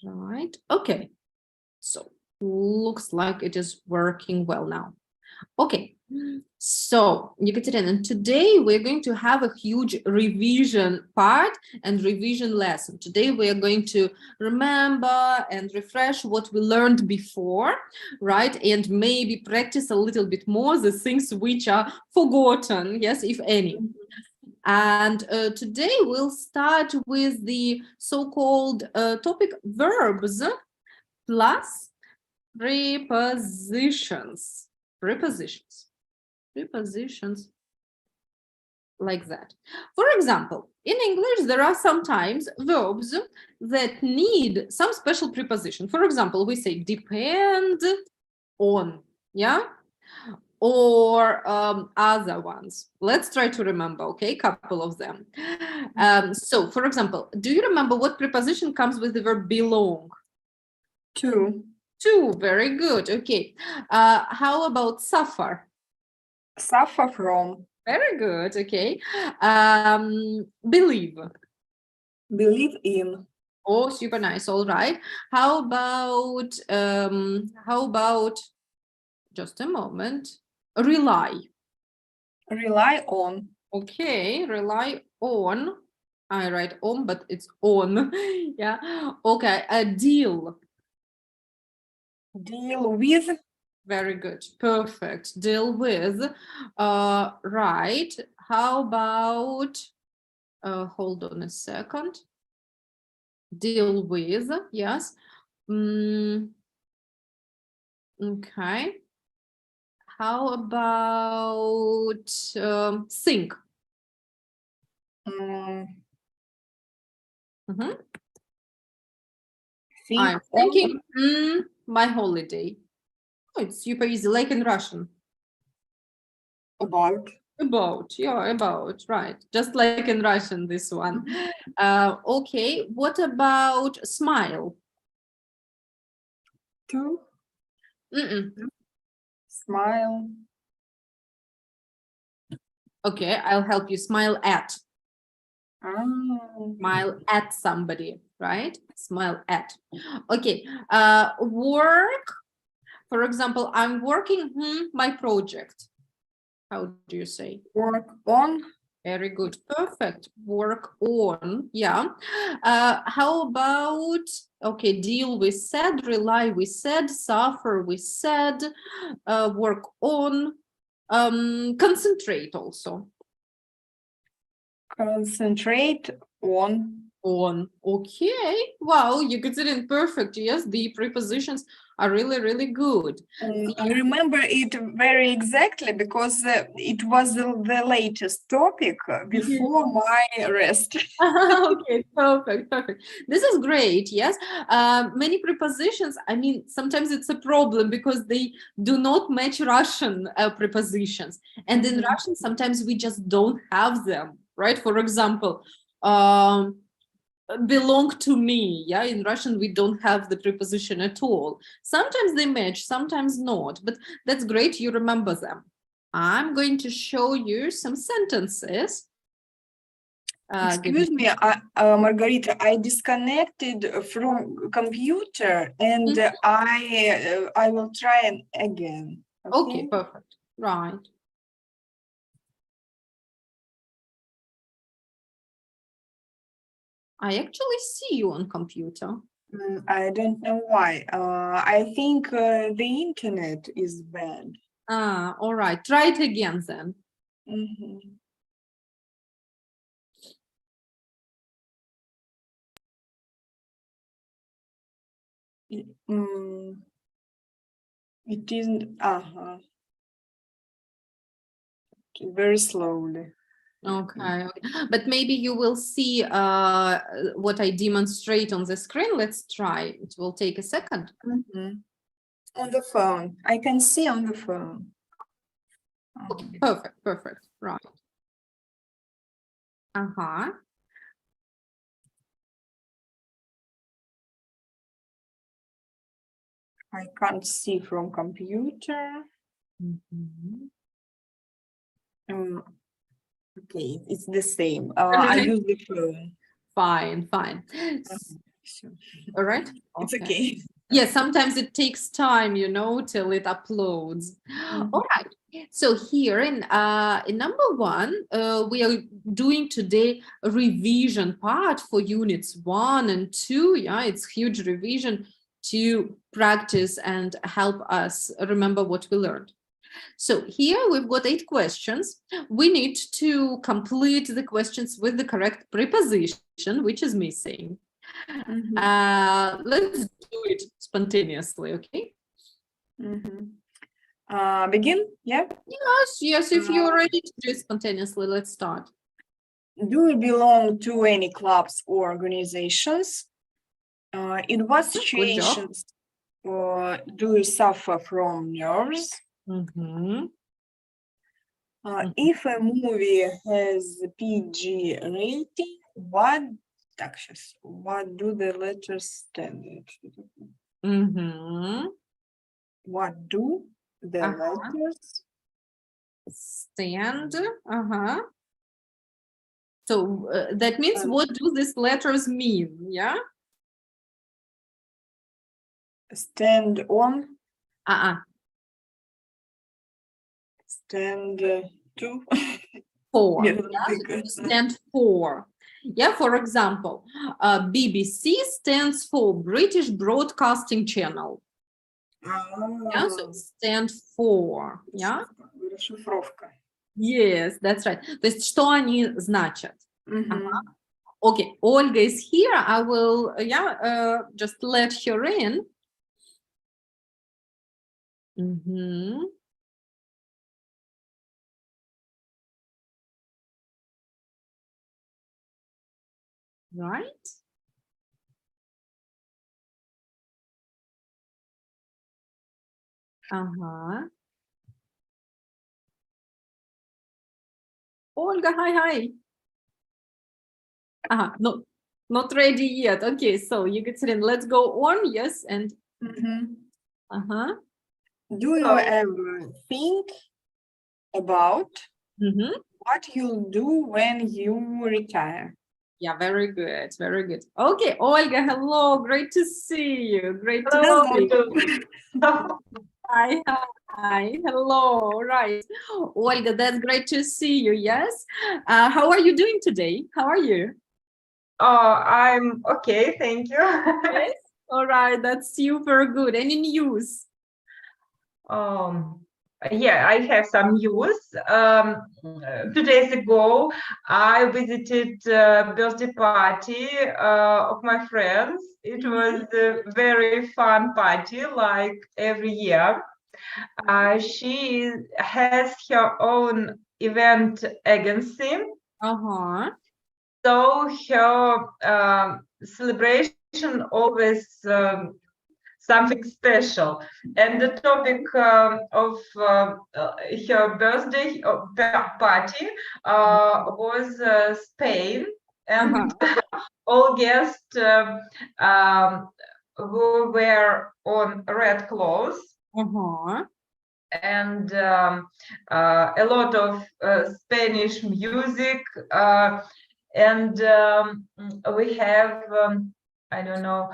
Right. Okay. So looks like it is working well now. Okay. So, Ekaterina, today we're going to have a huge revision part and revision lesson. Today we are going to remember and refresh what we learned before, right? And maybe practice a little bit more the things which are forgotten, yes, if any. And today we'll start with the so-called topic verbs plus prepositions. Prepositions like that. For example, in English, there are sometimes verbs that need some special preposition. For example, we say depend on, yeah? Or other ones. Let's try to remember, okay, couple of them. So, for example, do you remember what preposition comes with the verb belong? To. To, very good, okay. How about suffer? Suffer from. Very good, okay. Believe? Believe in. Oh, super nice, all right. How about, just a moment, rely? Rely on. Okay, rely on. I write on, but it's on. Yeah. Okay. Deal. Deal with. Very good. Perfect. Deal with. Right. How about? Hold on a second. Deal with. Yes. Okay. How about think? Mhm. Think I'm thinking my holiday. Oh, it's super easy, like in Russian. about. About, yeah, about, right. Just like in Russian, this one. Okay, what about smile? To. Mm-mm. Smile. Okay, I'll help you. Smile at. Oh. Smile at somebody, right? Smile at. Okay, work. For example, I'm working my project. How do you say? Work on. Very good. Perfect. Work on. Yeah. How about, okay, deal we said, rely we said, suffer we said, work on, concentrate also. Concentrate on. On. Okay. Wow, you get it in perfect. Yes, the prepositions are really, really good. I remember it very exactly because it was the latest topic before my rest. Okay, perfect, perfect. This is great. Yes, many prepositions. I mean, sometimes it's a problem because they do not match Russian prepositions, and in Russian sometimes we just don't have them. Right? For example, belong to me. Yeah, in Russian we don't have the preposition at all. Sometimes they match, sometimes not. But that's great. You remember them. I'm going to show you some sentences. Excuse me, Margarita, I disconnected from computer and I will try again. Okay, perfect. Right. I actually see you on computer. I don't know why. I think the internet is bad. Ah, all right. Try it again then. It isn't. Very slowly. Okay, but maybe you will see what I demonstrate on the screen. Let's try. It will take a second. On the phone. I can see on the phone. Okay, perfect, perfect. Right. Uh-huh. I can't see from computer. Okay, it's the same. I use the phone. Fine, fine. Всё. All right. It's Okay. okay. Yeah, sometimes it takes time, till it uploads. All right. So here in number one, we are doing today a revision part for units 1 and 2. Yeah, it's huge revision to practice and help us remember what we learned. So here we've got 8 questions. We need to complete the questions with the correct preposition, which is missing. Let's do it spontaneously, okay? Begin? Yeah. Yes, if you're ready to do it spontaneously, let's start. Do you belong to any clubs or organizations? In what Good job. situations do you suffer from nerves? Mhm. If a movie has PG rating, what do the letters stand? Mhm. What do the letters Stand. So that means what do these letters mean? Yeah. stand on? Stand to? For. Нет, Yeah, so bigger. stand for. Yeah, for example, BBC stands for British Broadcasting Channel. Yeah, so stand for. Yeah. Расшифровка. Yes, that's right. То есть, что они значат? Okay, Olga is here. I will, just let her in. Right? Olga, hi. No, not ready yet. Okay, so Yekaterina, let's go on. Yes, and Do you ever think about what you'll do when you retire? Yeah, very good, very good. Okay, Olga, hello, great to see you. Great to see you. Hi, hello, right. Olga, that's great to see you, yes. How are you doing today? How are you? Oh, I'm okay, thank you. Yes. All right, that's super good. Any news? Yeah, I have some news. 2 days ago, I visited a birthday party of my friends. It was a very fun party, like every year. She has her own event agency. So her celebration always something special. And the topic of her birthday party was Spain, and all guests who were on red clothes. And a lot of Spanish music, and we have I don't know,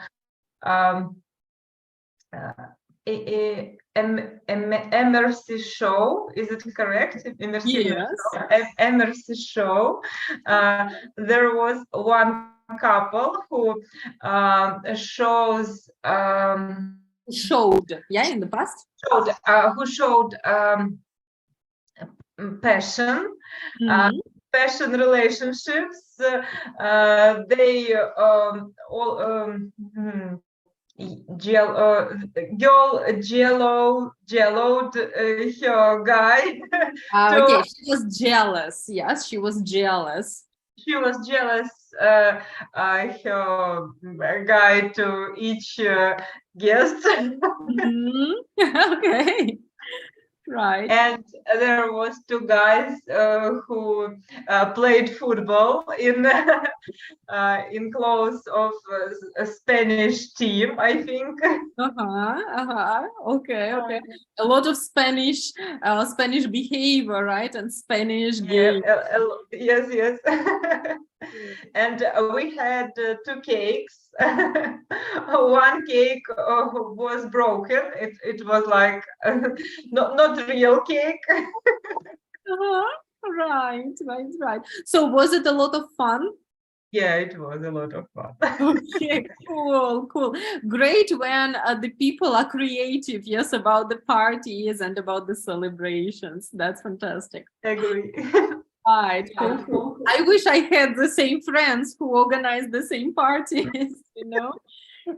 Emercy show, is it correct? Emercy show. There was one couple who showed, in the past. Who showed passion relationships. They all girl jelloed her guy. Okay, she was jealous. Yes, she was jealous. She was jealous her guy to each guest. Okay. Right. And there was 2 guys who played football in clothes of a Spanish team, I think. Okay. A lot of Spanish behavior, right? And Spanish game. Yes. And we had two cakes. One cake was broken. It was like not real cake. Right. So was it a lot of fun? Yeah, it was a lot of fun. Okay, cool. Great when the people are creative, yes, about the parties and about the celebrations. That's fantastic. Agree. Right, cool. I wish I had the same friends who organize the same parties, you know?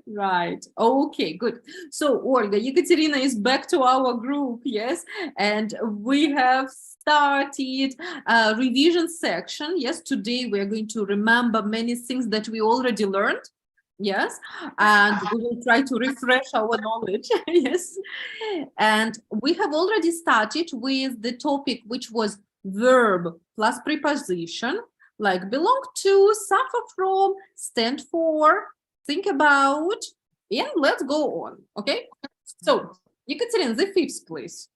Right. Okay, good. So, Olga, Ekaterina is back to our group, yes? And we have started a revision section. Yes, today we are going to remember many things that we already learned. Yes, and we will try to refresh our knowledge. Yes, and we have already started with the topic, which was verb plus preposition, like belong to, suffer from, stand for, think about, and let's go on. Okay, so Ekaterina, the fifth, please.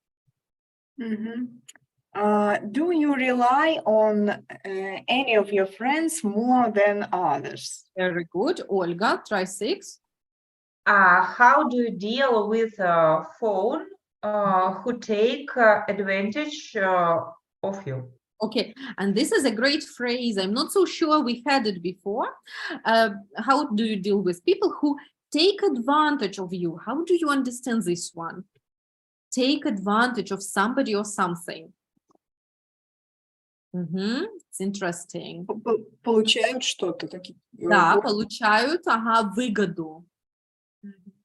Do you rely on any of your friends more than others? Very good. Olga, try six. How do you deal with a phone who take advantage of you? Okay, and this is a great phrase. I'm not so sure we had it before. How do you deal with people who take advantage of you? How do you understand this one? Take advantage of somebody or something. It's interesting. Получают что-то такие. Да, получают, выгоду.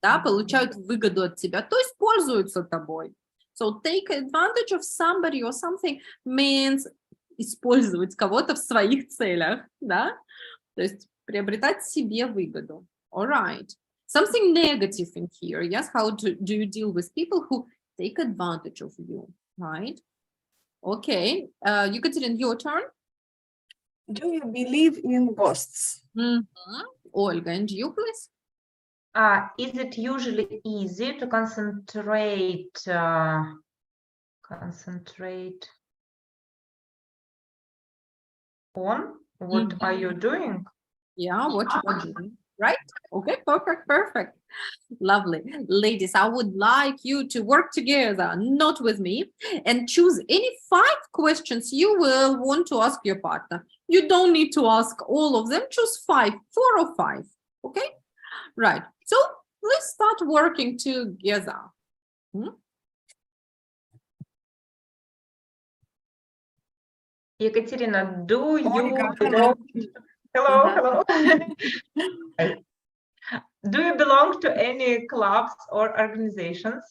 Да, получают выгоду от тебя, то есть пользуются тобой. So take advantage of somebody or something means использовать кого-то в своих целях, да? То есть приобретать себе выгоду. All right. Something negative in here, yes? How do you deal with people who take advantage of you, right? Okay, Ekaterina, your turn. Do you believe in ghosts? Olga, and you, please? Is it usually easy to concentrate on what are you doing? Yeah, what you are doing, right? Okay, perfect. Lovely. Ladies, I would like you to work together, not with me, and choose any 5 questions you will want to ask your partner. You don't need to ask all of them, choose 5, 4 or 5, okay? Right, so let's start working together. Ekaterina, do you Olga, belong to... Hello. Do you belong to any clubs or organizations?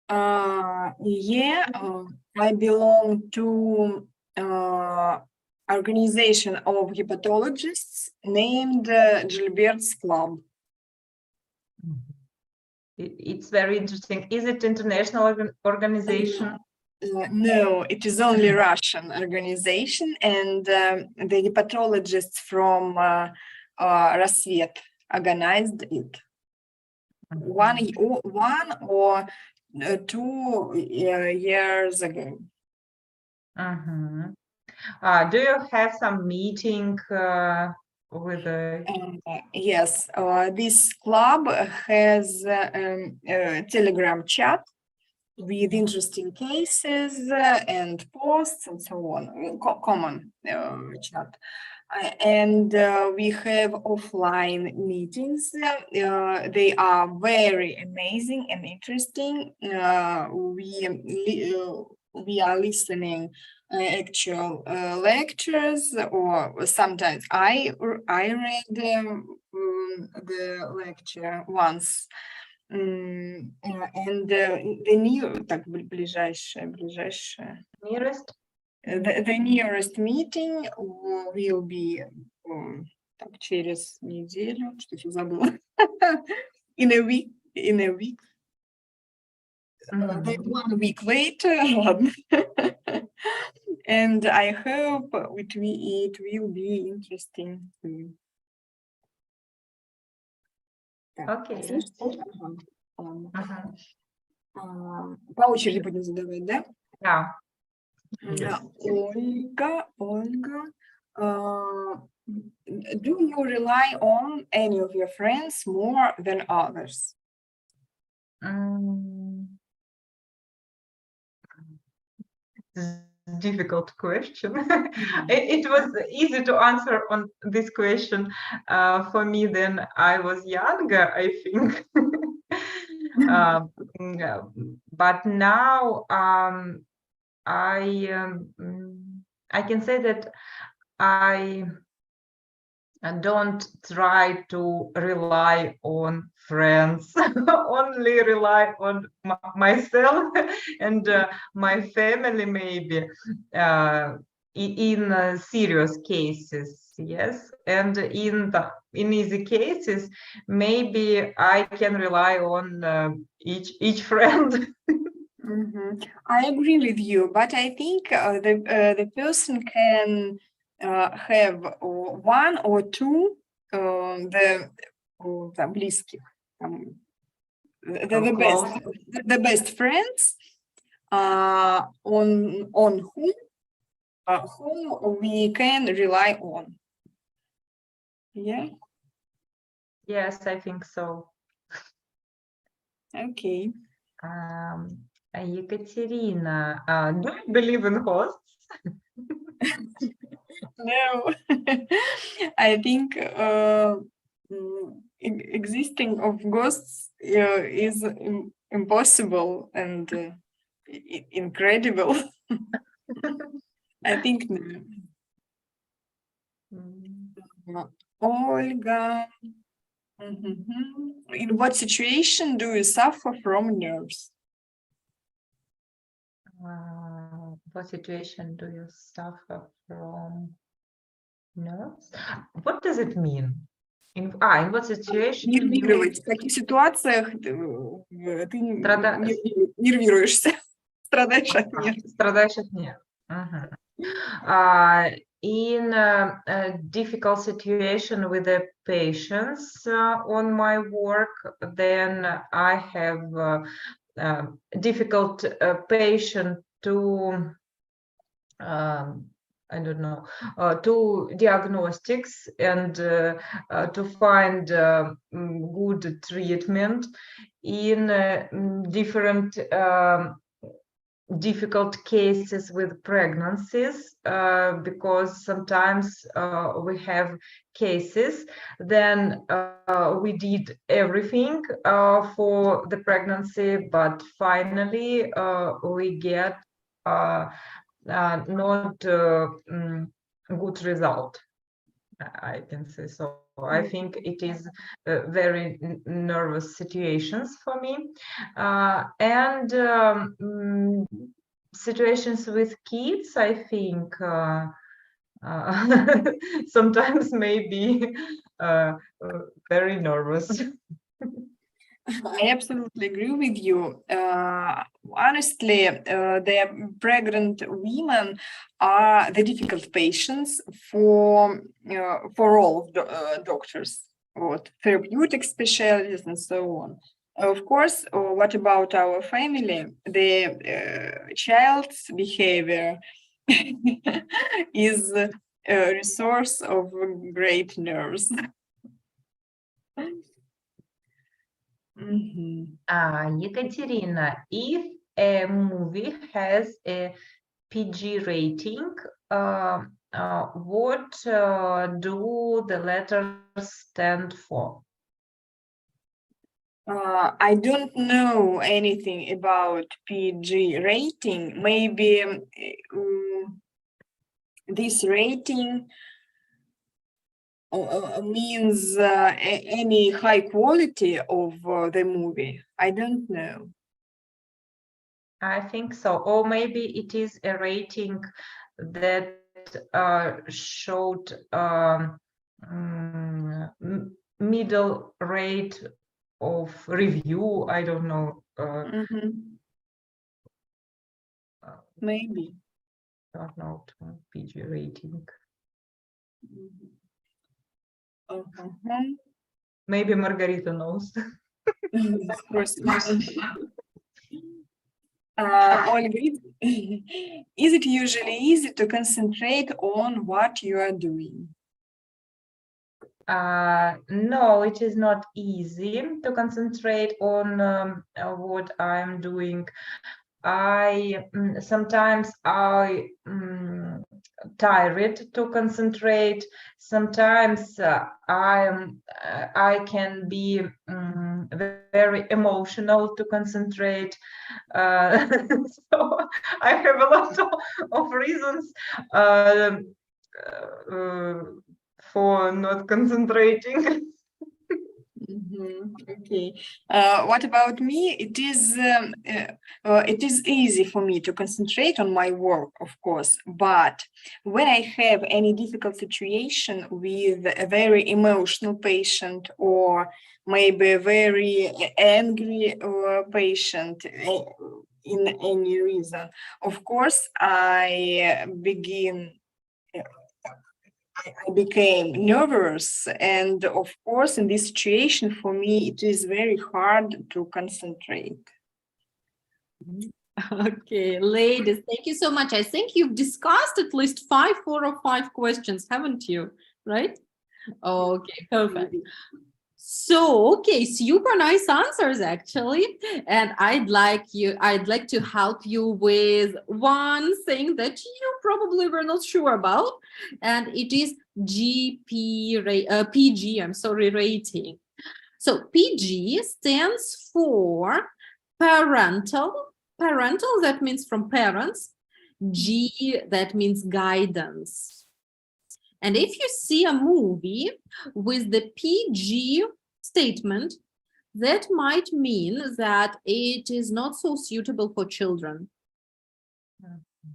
Yeah, I belong to organization of hepatologists named Gilbert's Club. It's very interesting. Is it international organization? No, it is only Russian organization, and the hepatologists from Rassvet organized it. One or 2 years ago. Do you have some meeting with the... Yes, this club has a Telegram chat with interesting cases and posts and so on, common chat. And we have offline meetings. They are very amazing and interesting. We are listening actual lectures, or sometimes I read the lecture once. And the nearest meeting will be так, через неделю, что-то забыла. in a week. 1 week later. And I hope it will be interesting. Okay. По очереди будем задавать, да? Yeah. Ольга. Do you rely on any of your friends more than others? This is a difficult question. It was easy to answer on this question for me when I was younger, I think. But now I can say that I don't try to rely on friends, only rely on myself and my family, maybe in serious cases, yes, and in easy cases, maybe I can rely on each friend. I agree with you, but I think the person can have one or two the близких, the best friends on whom we can rely on. Yeah. Yes, I think so. Okay. Ekaterina, do you believe in ghosts? No, I think existing of ghosts is impossible and incredible. I think no. Olga, in what situation do you suffer from nerves? What situation do you suffer from nerves? What does it mean? In what situation? Нервировать. В каких ситуациях ты нервируешься, страдаешь от нервов? Страдаешь от нервов. In a difficult situation with the patients on my work, then I have difficult patient to I don't know, to diagnostics and to find good treatment in different difficult cases with pregnancies, because sometimes we have cases, then we did everything for the pregnancy, but finally we get not good result, I can say so. I think it is very nervous situations for me, and situations with kids, I think sometimes maybe very nervous. I absolutely agree with you. Honestly, the pregnant women are the difficult patients for all doctors, or therapeutic specialists, and so on. Of course, what about our family? The child's behavior is a resource of great nerves. Ekaterina, if a movie has a PG rating, what do the letters stand for? I don't know anything about PG rating. Maybe this rating means any high quality of the movie. I don't know. I think so. Or maybe it is a rating that showed middle rate of review. I don't know. Maybe. Don't know PG rating. Maybe Margarita knows. Of course. Olga, is it usually easy to concentrate on what you are doing? No, it is not easy to concentrate on what I'm doing. Sometimes I tired to concentrate. Sometimes I can be very emotional to concentrate. So I have a lot of reasons for not concentrating. Okay. What about me? It is easy for me to concentrate on my work, of course. But when I have any difficult situation with a very emotional patient or maybe a very angry patient in any reason, of course, I became nervous, and of course in this situation for me it is very hard to concentrate. Okay, ladies, thank you so much. I think you've discussed at least 4 or 5 questions, haven't you? Right? Okay, perfect. So, okay, super nice answers actually. And I'd like to help you with one thing that you probably were not sure about, and it is PG, I'm sorry, rating. So PG stands for parental, that means from parents, G, that means guidance. And if you see a movie with the PG statement, that might mean that it is not so suitable for children.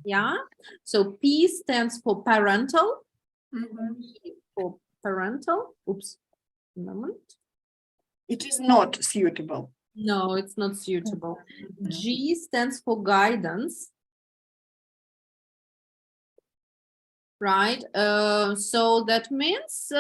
Yeah, so P stands for parental. For parental, oops, moment. It is not suitable. No, it's not suitable. G stands for guidance. Right, so that means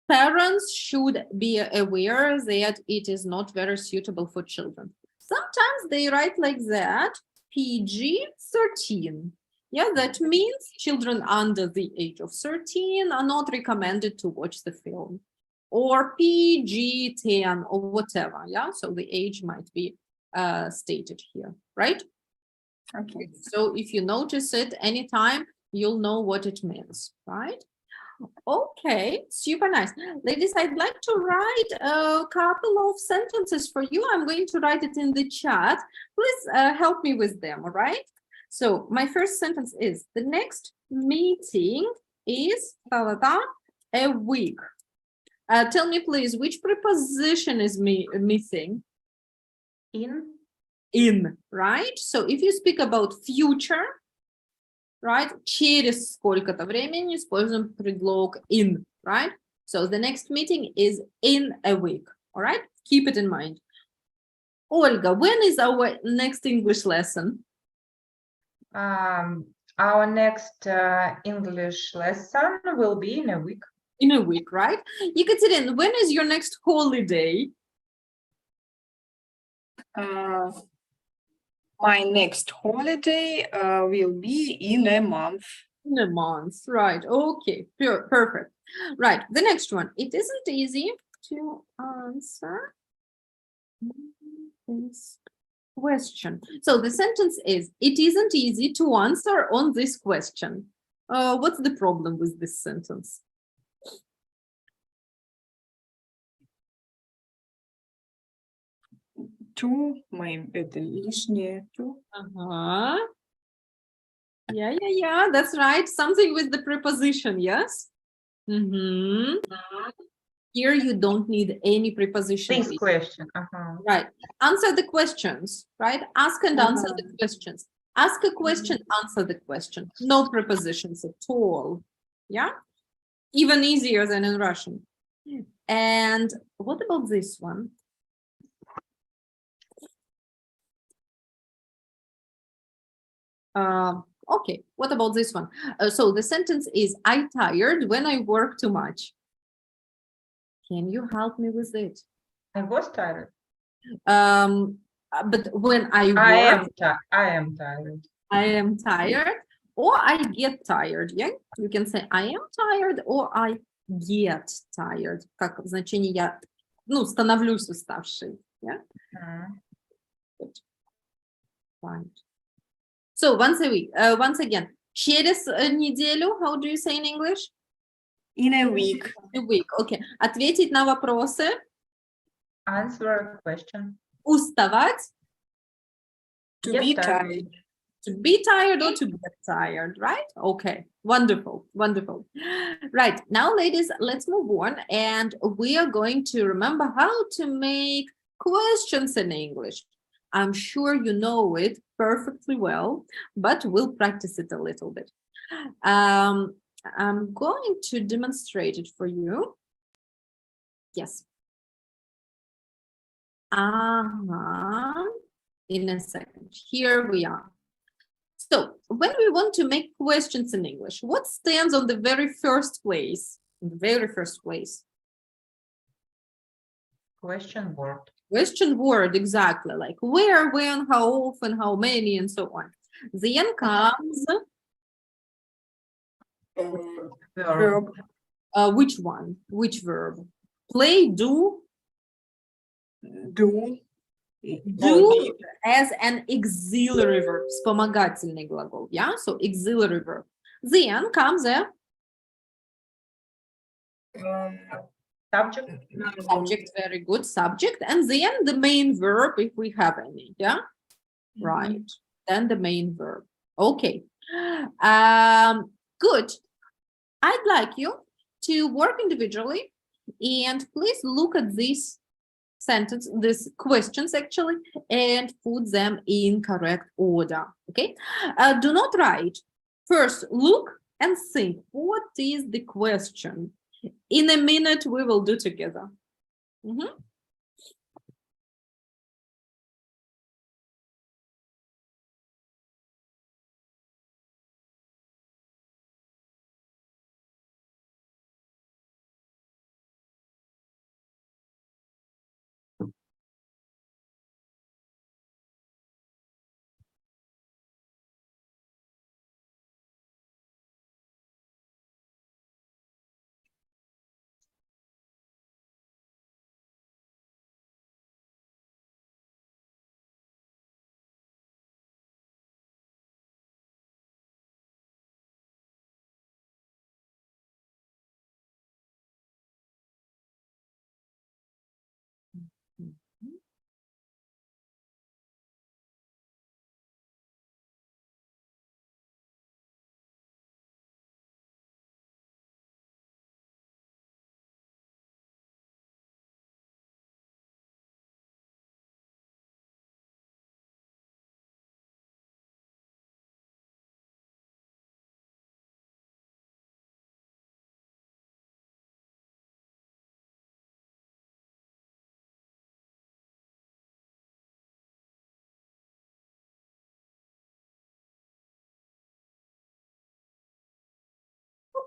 parents should be aware that it is not very suitable for children. Sometimes they write like that, PG-13. Yeah, that means children under the age of 13 are not recommended to watch the film. Or PG-10 or whatever, yeah? So the age might be stated here, right? Okay. So if you notice it anytime, you'll know what it means, right? Okay, super nice. Ladies, I'd like to write a couple of sentences for you. I'm going to write it in the chat. Please help me with them, all right? So my first sentence is, the next meeting is a week. Tell me, please, which preposition is missing? In, right? So if you speak about future, right, через сколько-то времени используем предлог in, right? So the next meeting is in a week, all right? Keep it in mind. Olga, when is our next English lesson? Our next English lesson will be in a week. In a week, right? Ekaterina, when is your next holiday? My next holiday will be in a month. In a month, right? Okay, perfect. Right, the next one. It isn't easy to answer this question. So the sentence is, it isn't easy to answer on this question. What's the problem with this sentence? To, это лишнее, to. Yeah, that's right. Something with the preposition, yes? Here you don't need any preposition. This question. Right. Answer the questions, right? Ask and answer the questions. Ask a question, answer the question. No prepositions at all. Yeah? Even easier than in Russian. And what about this one? Okay, what about this one? So the sentence is, I tired when I work too much. Can you help me with it? I was tired. But when I I work, am tired. I am tired or I get tired. Yeah, you can say I am tired or I get tired. Как значение я, ну, становлюсь уставшей. Yeah, Mm. fine. So once again, через неделю, how do you say in English? In a week. A week. Okay. Ответить на вопросы. Answer a question. Уставать. To Get be tired. tired. To be tired or to get tired, right? Okay, wonderful, wonderful. Right, now, ladies, let's move on. And we are going to remember how to make questions in English. I'm sure you know it perfectly well, but we'll practice it a little bit. I'm going to demonstrate it for you. Yes. In a second. Here we are. So when we want to make questions in English, what stands on the very first place? In the very first place. Question word. Question word, exactly. Like where, when, how often, how many, and so on. Then comes Verb. which one? Which verb? Play, do. Do. Do as an auxiliary verb, вспомогательный глагол, yeah? So auxiliary verb. Then comes a Subject. subject, very good, subject, and then the main verb if we have any, yeah? Right, then the main verb. Okay, good. I'd like you to work individually and please look at this sentence, these questions actually, and put them in correct order, okay? Do not write. First, look and think, what is the question? In a minute, we will do together. Mhm.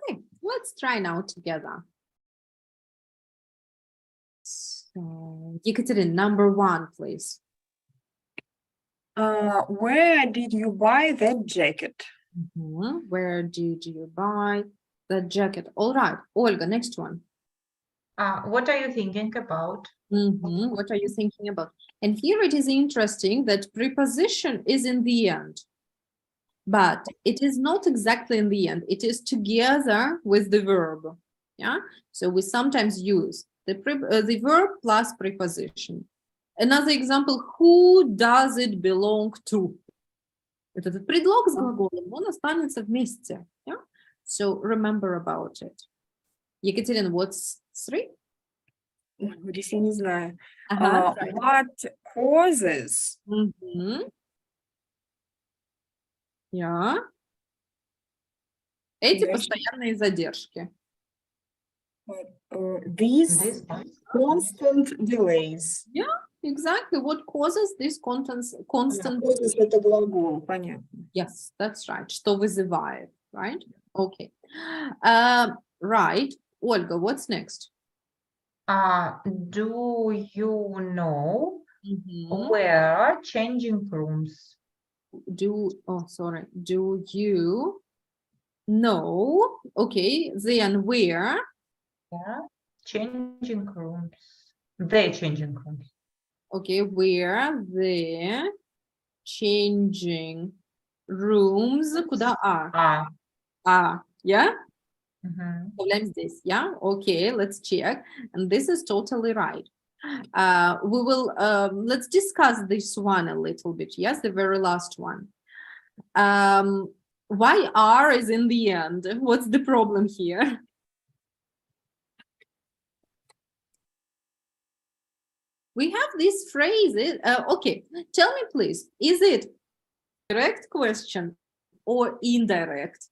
Okay, let's try now together. So, Yekaterina, number one, please. Where did you buy that jacket? Where did you buy the jacket? All right, Olga, next one. What are you thinking about? What are you thinking about? And here it is interesting that preposition is in the end, but it is not exactly in the end. It is together with the verb. Yeah, so we sometimes use the verb plus preposition. Another example, who does it belong to? Этот предлог с глаголом, он останется вместе. Yeah? So remember about it. Екатерина, what's 3? Здесь я не знаю. Ага. What causes Yeah. Эти Дальше. постоянные задержки. These This constant delays? Exactly. What causes this constant? Causes это глагол, понятно. Yes, that's right. Что вызывает, right? Okay. Right. Olga, what's next? Do you know Mhm. Where changing rooms? Do you know? Okay, then where? Yeah, changing rooms. They changing rooms. Okay, where the changing rooms? Куда А. yeah? Мгм. Вставляем здесь, yeah? Okay, let's check. And this is totally right. We will, let's discuss this one a little bit. Yes, the very last one. Why R is in the end? What's the problem here? We have these phrases. Okay, tell me please, is it direct question or indirect?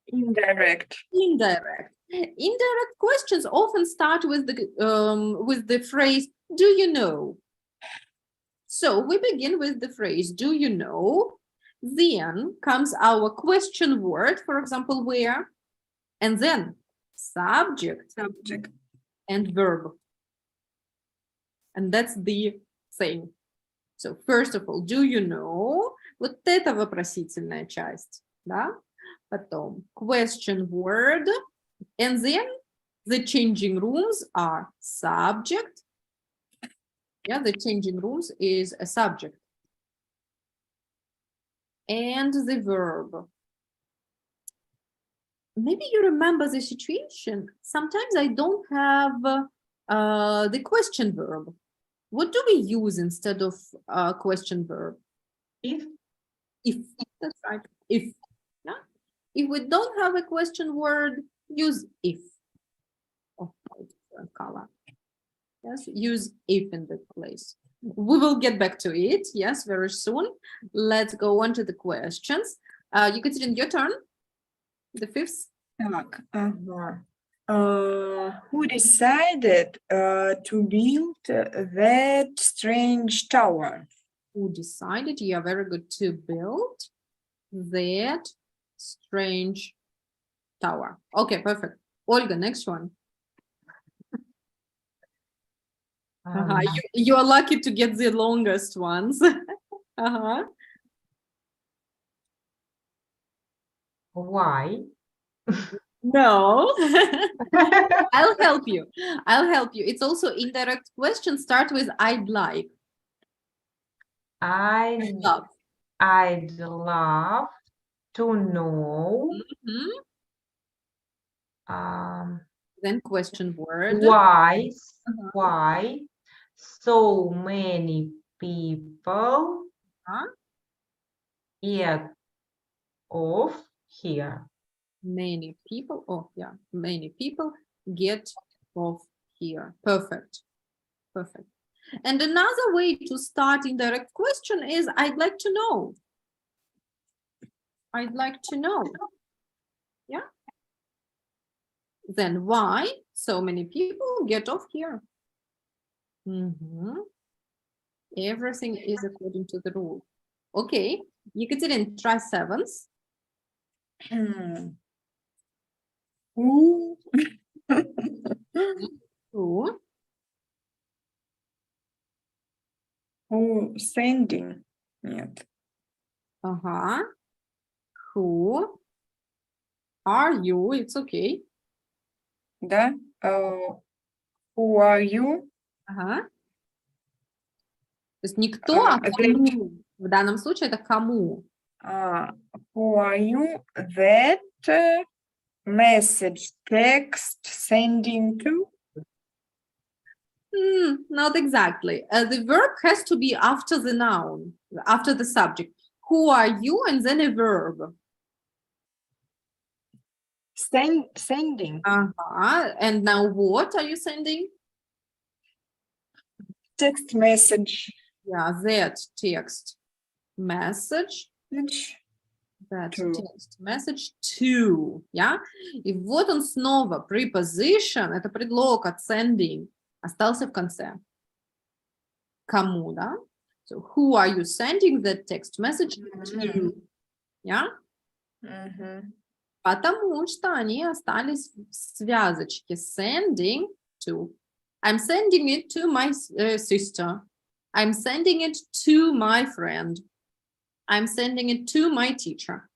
Indirect. Indirect. Indirect questions often start with the phrase, do you know? So we begin with the phrase, do you know? Then comes our question word, for example, where, and then subject Subject. and verb. And that's the same. So first of all, do you know? Вот это вопросительная часть, да? Потом question word, and then the changing rooms are subject. Yeah, the changing rooms is a subject. And the verb. Maybe you remember the situation. Sometimes I don't have the question verb. What do we use instead of question verb? If If, that's right. If, yeah. If we don't have a question word, use if. Oh, different color. Yes, use if in the place. We will get back to it, yes, very soon. Let's go on to the questions. Екатерина, your turn. The fifth. Так, ага. Who decided to build that strange tower? Who decided, yeah, very good, to build that strange tower. Okay, perfect. Olga, next one. You are lucky to get the longest ones. why? No. I'll help you. It's also indirect question. Start with I'd like. I'd Love. love to know Then question word. why so many people get off here. Many people. Oh, yeah. Many people get off here. Perfect. Perfect. And another way to start indirect question is I'd like to know. I'd like to know. Yeah. Then why so many people get off here? Everything is according to the rule. Okay. Екатерина, try sevens. Who? Who? Who sending? Нет. Who are you? It's okay. Да? Who are you? То есть не кто, а кому. В данном случае это кому. Who are you that message text sending to? Not exactly. The verb has to be after the noun, after the subject. Who are you? And then a verb. Sending. And now what are you sending? Text message. Yeah, that text message. That text message to. Yeah? И вот он снова. Preposition. Это предлог от sending. Остался в конце. Кому, да? So, who are you sending that text message to? Yeah? Потому что они остались в связочке sending to. I'm sending it to my sister. I'm sending it to my friend. I'm sending it to my teacher.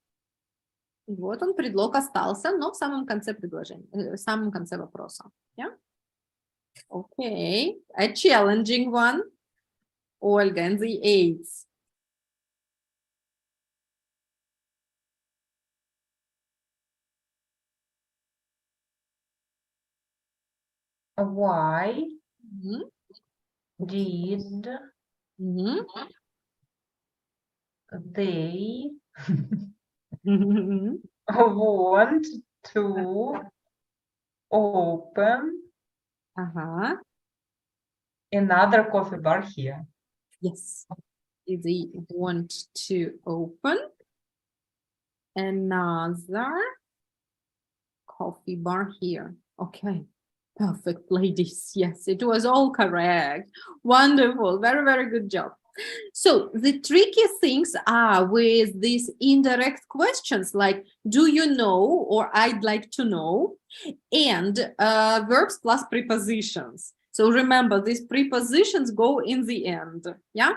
Вот он, предлог остался, но в самом конце предложения, в самом конце вопроса. Yeah? Okay, a challenging one. Olga, and the eights. Why Mhm. did Mhm. they Mhm. want to open Ага. another coffee bar here? Yes. They want to open another coffee bar here. Okay. Perfect, ladies. Yes, it was all correct. Wonderful. Very, very good job. So the tricky things are with these indirect questions like do you know or I'd like to know and verbs plus prepositions. So remember these prepositions go in the end. Yeah.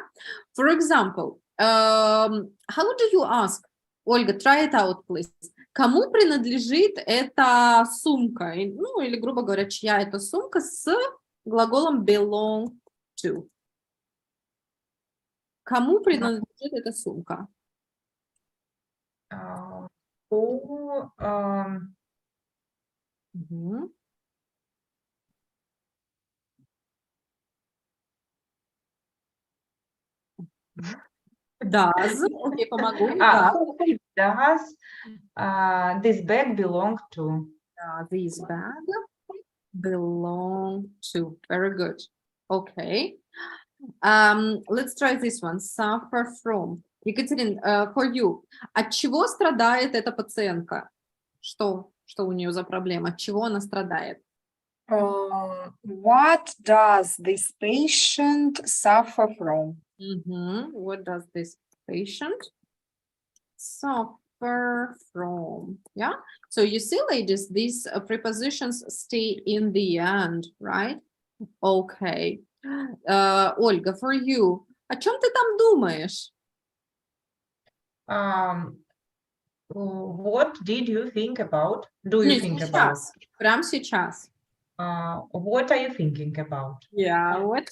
For example, how do you ask? Ольга, try it out, please. Кому принадлежит эта сумка? Ну, или, грубо говоря, чья это сумка с глаголом belong to. Кому принадлежит эта сумка? Who Мгм. Does. Окей, помогу. Да. who does this bag belong to? This bag belong to. Very good. Okay. Let's try this one. Suffer from. Екатерин, for you. От чего страдает эта пациентка? Что у нее за проблема? От чего она страдает? What does this patient suffer from? What does this patient suffer from? Yeah. So you see, ladies, these prepositions stay in the end, right? Okay. Ольга, for you. О чем ты там думаешь? What did you think about? Do you Не, think about? сейчас. Прямо сейчас. What are you thinking about? Yeah, what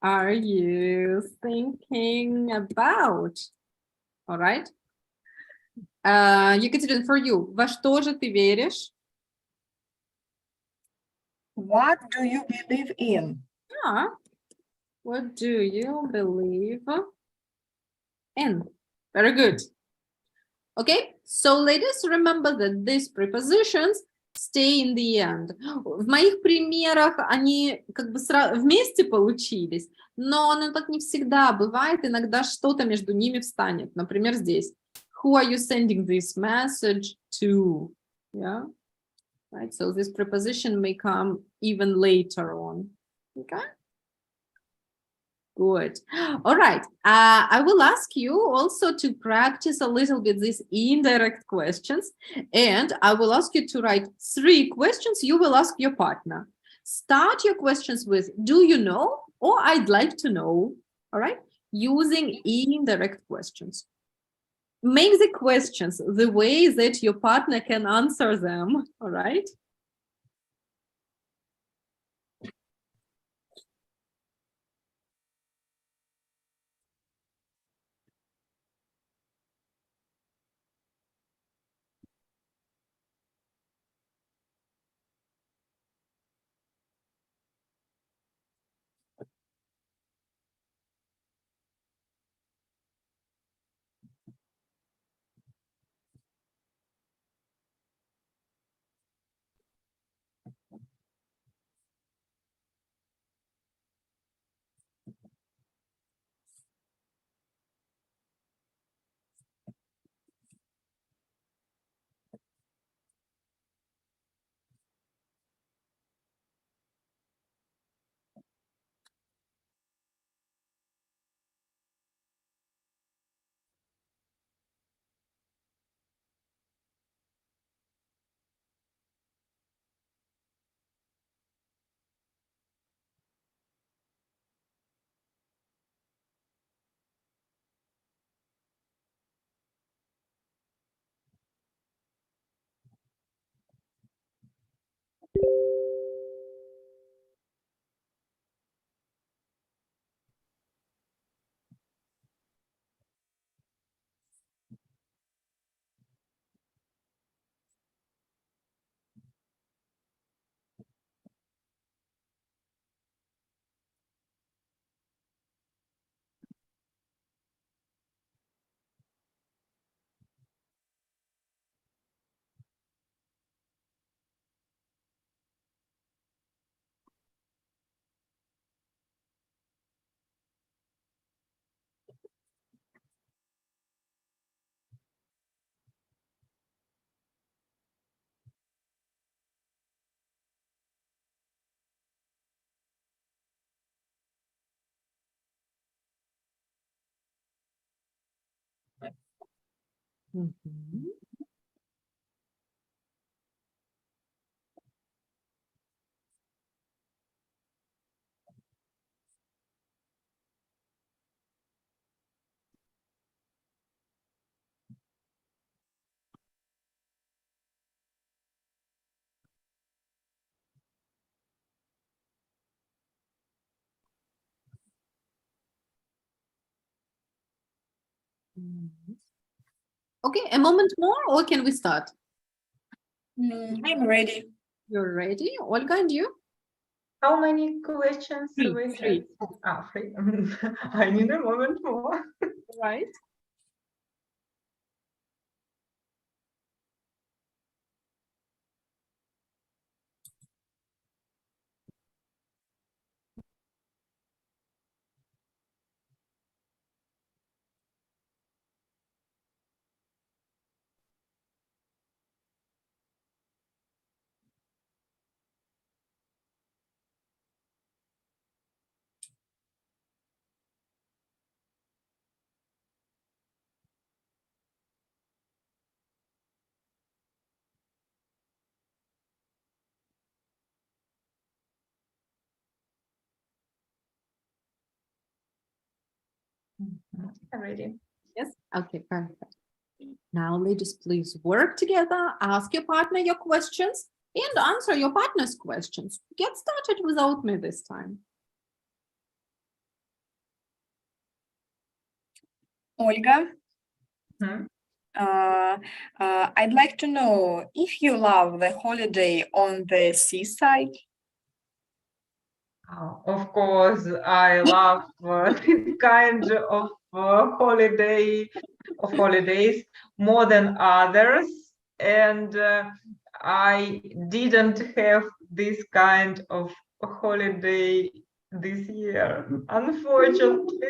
are you thinking about? All right. Екатерина, for you. Во что же ты веришь? What do you believe in? Yeah. What do you believe in? Very good. Okay, so ladies, remember that these prepositions stay in the end. В моих примерах они как бы вместе получились, но оно так не всегда бывает. Иногда что-то между ними встанет. Например, здесь. Who are you sending this message to? Yeah, right. So this preposition may come even later on. Okay. Good. All right. I will ask you also to practice a little bit these indirect questions. And I will ask you to write 3 questions you will ask your partner. Start your questions with, do you know? Or I'd like to know. All right. Using indirect questions. Make the questions the way that your partner can answer them. All right. Mhm. Mhm. Okay, a moment more, or can we start? I'm ready. You're ready, Olga, and you? How many questions Three, we have? three. Ah, three. I need a moment more. Right. I'm ready. Yes. Okay, perfect. Now, ladies, please work together, ask your partner your questions, and answer your partner's questions. Get started without me this time. Olga, Hmm? I'd like to know if you love the holiday on the seaside. Of course, I love this kind of holidays more than others, and I didn't have this kind of holiday this year, unfortunately.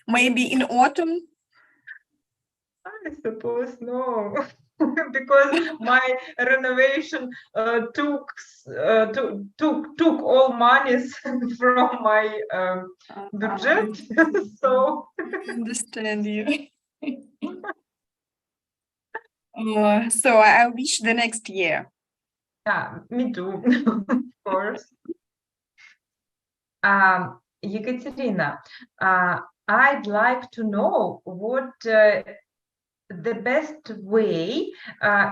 Maybe in autumn? I suppose no, because my renovation took all monies from my budget. So I understand you. So I wish the next year. yeah, me too, of course. Ekaterina, I'd like to know what the best way,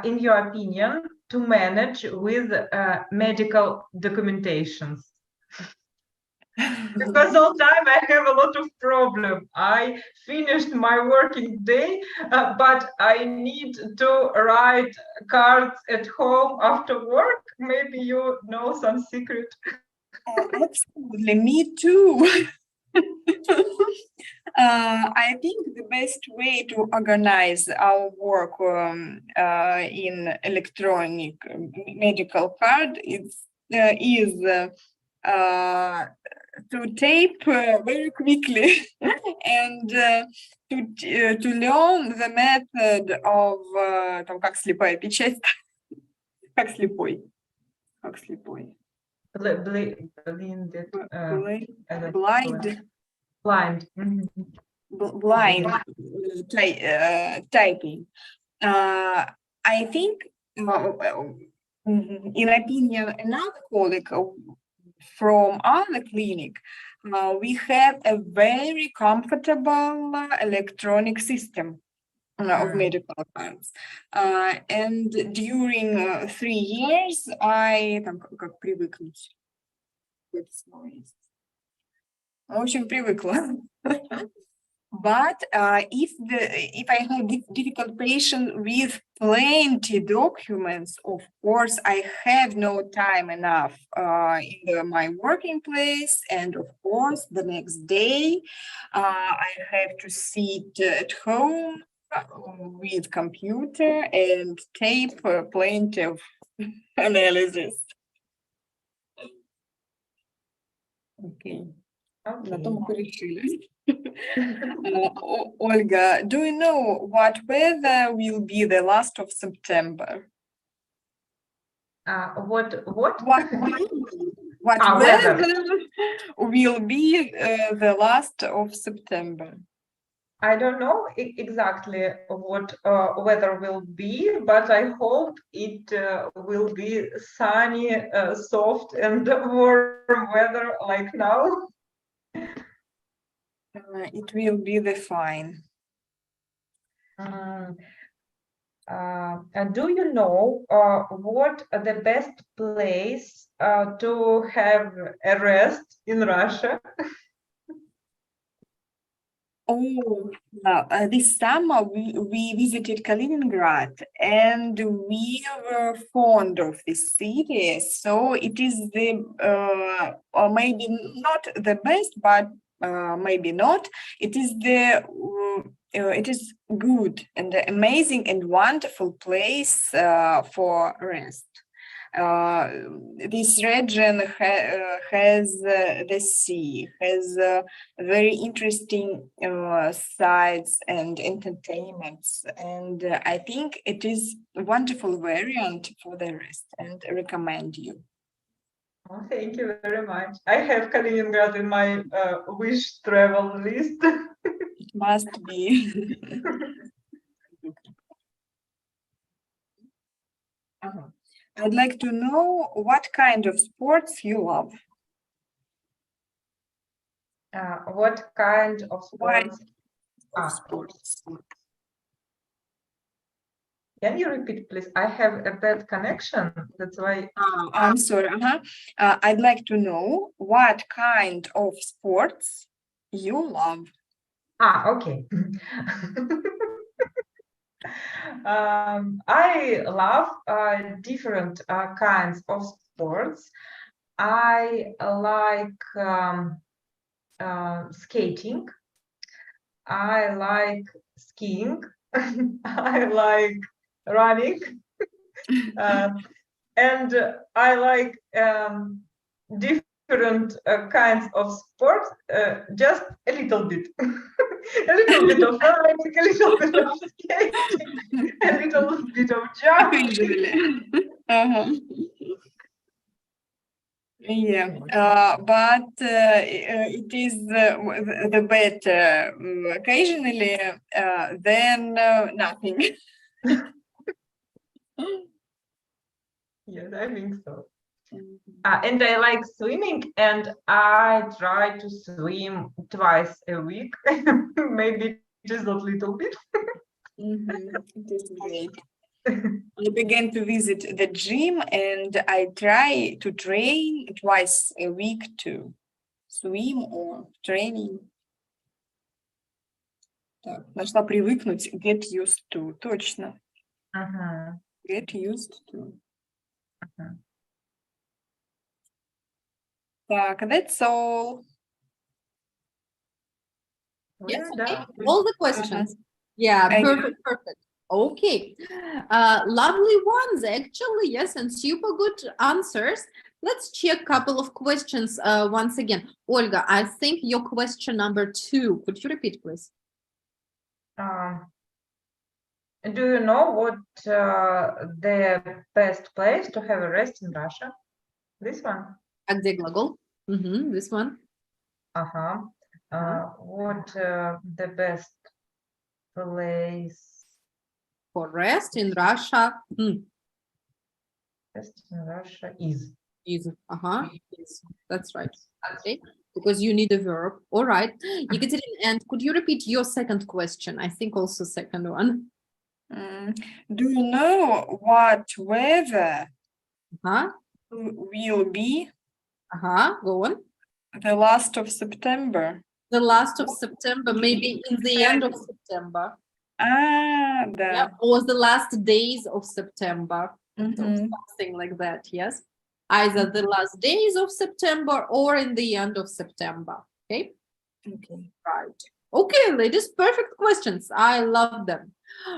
in your opinion, to manage with medical documentations. Because all time I have a lot of problem. I finished my working day, but I need to write cards at home after work. Maybe you know some secret. Absolutely, me too. I think the best way to organize our work in electronic medical card is to tape very quickly and to learn the method of там, как слепая печать, как слепой, как слепой. Blinded, Blind. blind. Mhm. Blind typing. I think, in opinion, another colleague from other clinic, we have a very comfortable electronic system. of medical science. And during 3 years I там как привыкнуть. Какое-то слово есть. В общем, привыкла. But if I have difficulty with plenty documents, of course, I have no time enough in my working place, and of course, the next day I have to sit at home with computer and tape plenty of analysis. Okay. На том мы решили. Olga, do you know what weather will be the last of September? What? What Weather. weather will be the last of September? I don't know exactly what weather will be, but I hope it will be sunny, soft, and warm weather like now. It will be the fine. And do you know what the best place to have a rest in Russia? Oh, this summer we visited Kaliningrad and we were fond of this city. So it is the, or maybe not the best, but maybe not. It is the, it is good and amazing and wonderful place for rest. This region has the sea, has very interesting sites and entertainments, and I think it is a wonderful variant for the rest and recommend you. Oh, thank you very much. I have Kaliningrad in my wish travel list. It must be. I'd like to know what kind of sports you love. What kind of sports? Sports. Can you repeat, please? I have a bad connection. That's why. I'm sorry. I'd like to know what kind of sports you love. Okay. I love different kinds of sports. I like skating. I like skiing. I like running. And I like different kinds of sports, just a little bit. A little bit of running, a little bit of skating, a little bit of jumping. Yeah, but it is the better occasionally than nothing. Yes, I think so. And I like swimming, and I try to swim twice a week. Maybe just a little bit. It is great. I began to visit the gym, and I try to train twice a week to swim or training. Так, нашла привыкнуть, get used to, точно. Get used to. Так, that's all. Yes, Yeah, okay. All the questions. Yeah, Thank you. perfect. Okay, lovely ones actually, yes, and super good answers. Let's check a couple of questions once again. Olga, I think your question number 2, could you repeat, please? Do you know what the best place to have a rest in Russia? This one? А где глагол? This one. What the best place For rest in Russia. Best in Russia is. Is. Is. That's right. Okay. because you need a verb. All right. Ekaterina, and could you repeat your second question? I think also second one. Do you know what weather Uh-huh. will be Uh-huh. Go on. the last of September? The last of September, maybe in the end of September. Да. Yeah, or the last days of September. So Мгм. something like that, yes. Either the last days of September or in the end of September. Okay. Okay. Right. Okay, ladies, perfect questions. I love them.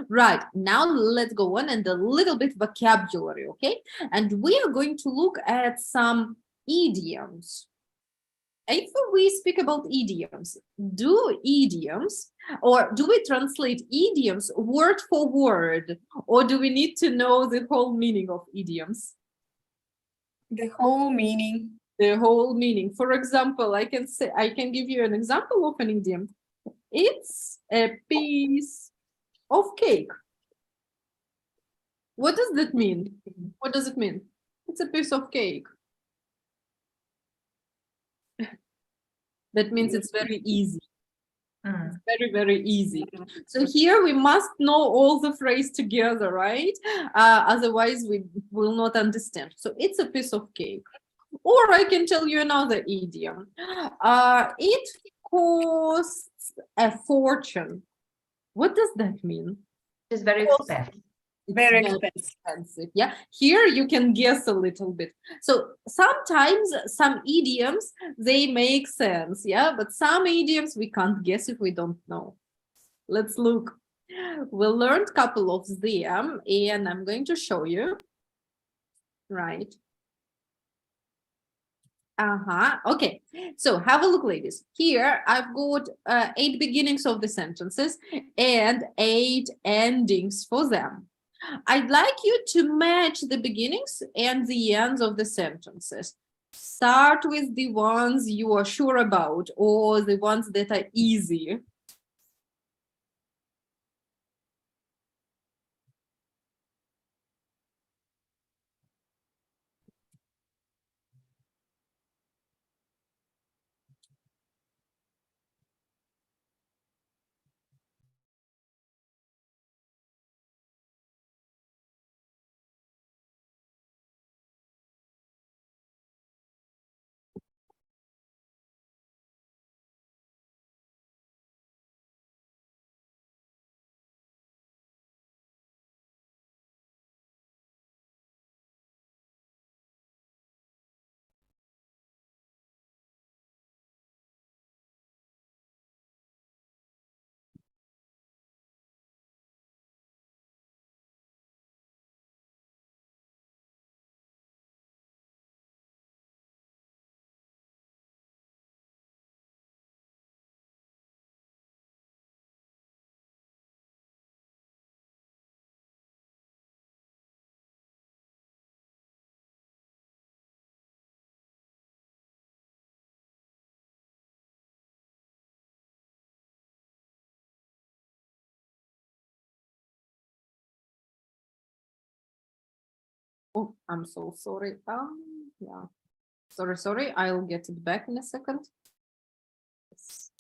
Right, now let's go on and a little bit vocabulary, okay? And we are going to look at some idioms. If we speak about idioms, do idioms, or do we translate idioms word for word, or do we need to know the whole meaning of idioms? The whole meaning. The whole meaning. For example, I can give you an example of an idiom. It's a piece of cake. What does that mean? What does it mean? It's a piece of cake. That means it's very easy. Mm. Very, very easy. So here we must know all the phrase together, right? Otherwise we will not understand. So it's a piece of cake. Or I can tell you another idiom. It costs a fortune. What does that mean? It's very Cost- expensive. Very very expensive. expensive. Yeah, here you can guess a little bit. So sometimes some idioms, they make sense, yeah, but some idioms we can't guess if we don't know. Let's look. We learned a couple of them and I'm going to show you. Right. Okay, so have a look, ladies. Here I've got 8 beginnings of the sentences and 8 endings for them. I'd like you to match the beginnings and the ends of the sentences. Start with the ones you are sure about or the ones that are easy. Oh, I'm so sorry. Yeah. Sorry. I'll get it back in a second. Yes.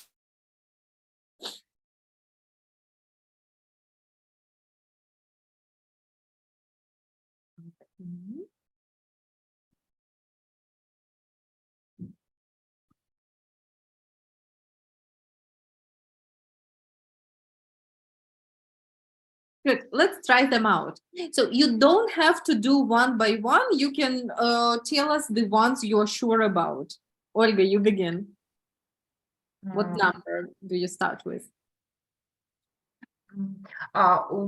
Mhm. Good. Let's try them out. So you don't have to do one by one. You can tell us the ones you're sure about. Olga, you begin. What Mm. number do you start with?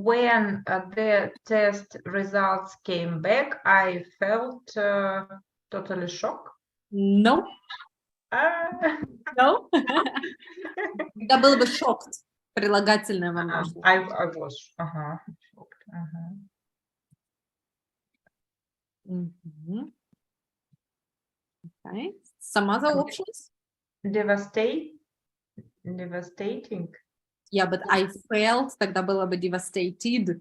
When the test results came back, I felt totally shocked. No, Ah, no. Когда было бы shocked, прилагательное во множестве. I was shocked. Mhm. Okay. Some other options? Devastating. Yeah, but I felt, тогда было бы devastated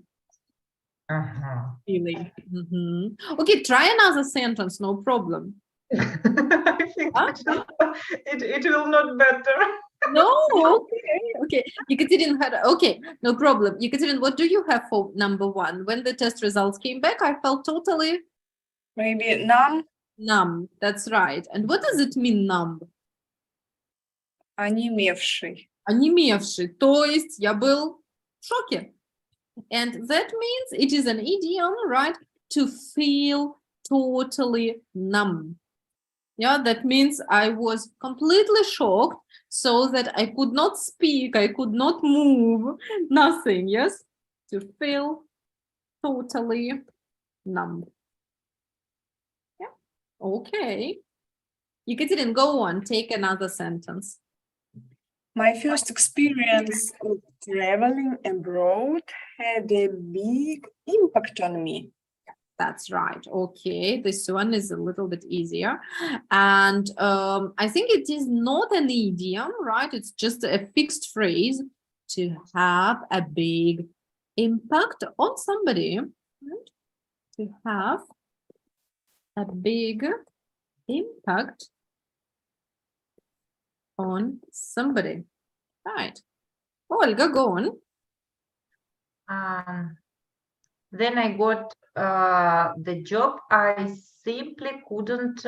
feeling. Mhm. Okay, try another sentence, no problem. I think Huh? it will not better. No, okay. Ekaterina had, okay, no problem. Ekaterina, what do you have for number one? When the test results came back, I felt totally Maybe numb, numb. That's right. And what does it mean, numb? онемевший. Онемевший. То есть я был в шоке. And that means it is an idiom, right? To feel totally numb. Yeah, that means I was completely shocked so that I could not speak, I could not move, nothing, yes? To feel totally numb. Yeah, okay. Ekaterina, go on, take another sentence. My first experience of traveling abroad had a big impact on me. That's right. Okay, this one is a little bit easier. And I think it is not an idiom, right? It's just a fixed phrase to have a big impact on somebody. Right? To have a big impact on somebody. Right. Olga, go on. Then I got the job. I simply couldn't